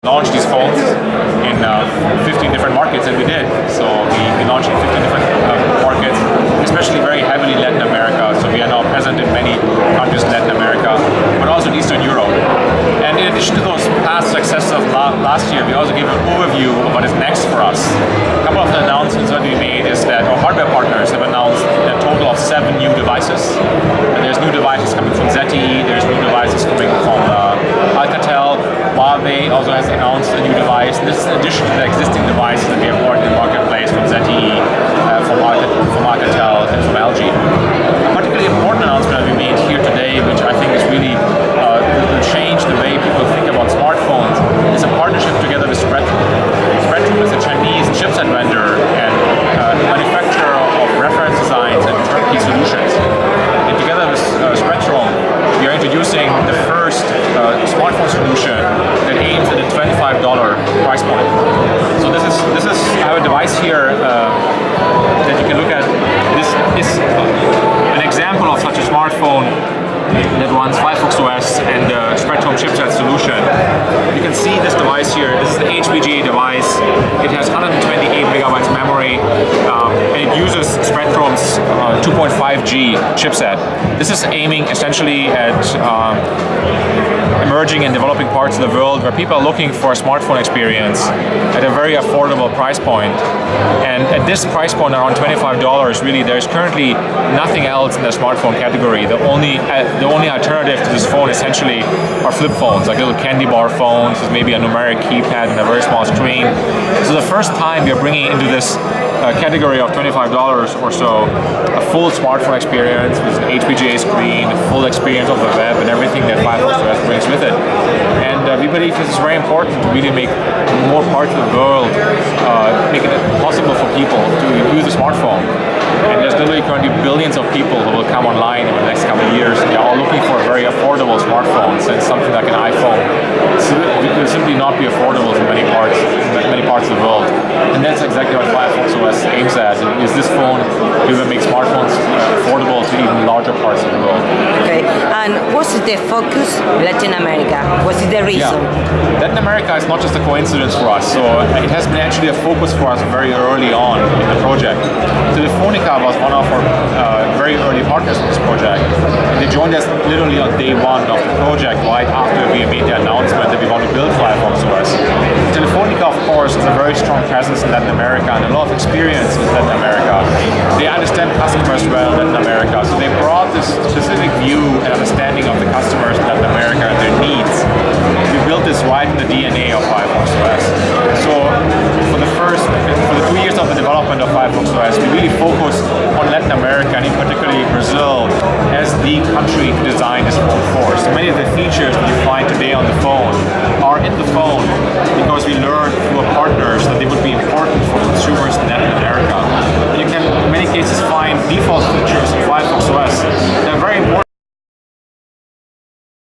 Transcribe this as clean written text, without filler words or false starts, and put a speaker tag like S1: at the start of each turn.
S1: launch these phones in 15 different markets, and we did. So we launched in 15 different markets, especially very heavily Latin America. So we are now present in many countries in Latin America, but also in Eastern Europe. And in addition to those past successes of last year, we also gave an overview of what is next for us. A couple of the announcements that we made is that our hardware partners have announced a total of 7 new devices. And there's new devices coming from ZTE, there's new devices coming from Alcatel. Huawei also has announced a new device. This is in addition to the existing devices that we have brought in the marketplace from ZTE, from Alcatel, and from LG. A particularly important announcement that we made here today, which I think is really will change the way people think about smartphones, is a partnership together with Spectrum. Spectrum is a Chinese chipset vendor and manufacturer of reference designs and turnkey solutions. And together with Spectrum, we are introducing the first smartphone solution that aims at a $25 price point. So this is I have a device here that you can look at. This is an example of such a smartphone that runs Firefox OS and the Spectrum chipset solution. You can see this device here. This is the HPGA device. It has 128 megabytes memory, and it uses Spectrum's 2.5G chipset. This is aiming essentially at emerging and developing parts of the world where people are looking for a smartphone experience at a very affordable price point. And at this price point, around $25, really, there's currently nothing else in the smartphone category. The only alternative to this phone essentially are flip phones, like little candy bar phones with maybe a numeric keypad and a very small screen. So the first time we are bringing into this category of $25 or so a full smartphone experience with an HPGA screen, a full experience of the web, and everything that Firefox OS brings with it. And we believe this is very important to really make more parts of the world, make it possible for people to use a smartphone. And there's literally currently billions of people who will come online in the next couple of years. They're all looking for a very affordable smartphone, since something like an iPhone will simply not be affordable for many parts of the world. And that's exactly what Firefox OS aims at. Is this phone will make smartphones affordable to even larger parts of the world.
S2: Okay, and what is the focus Latin America? What is the reason?
S1: Yeah. Latin America is not just a coincidence for us. So it has been actually a focus for us very early on in the project. Telefonica was one of our very early partners in this project. And they joined us literally on day one of the project, right after we made the announcement that we want to build Firefox OS. Telefonica, of course, has a very strong presence in Latin America and a lot of experience with Latin America. They understand customers well in Latin America, so they brought this specific view and understanding of the customers in Latin America and their needs. We built this right in the DNA of Firefox OS. So for the 2 years of the development of Firefox OS, we really focused on Latin America, and in particularly Brazil, as the country to design this phone for. So many of the features that you find today on the phone are in the phone because we learned through our partners that they would be important for consumers in Latin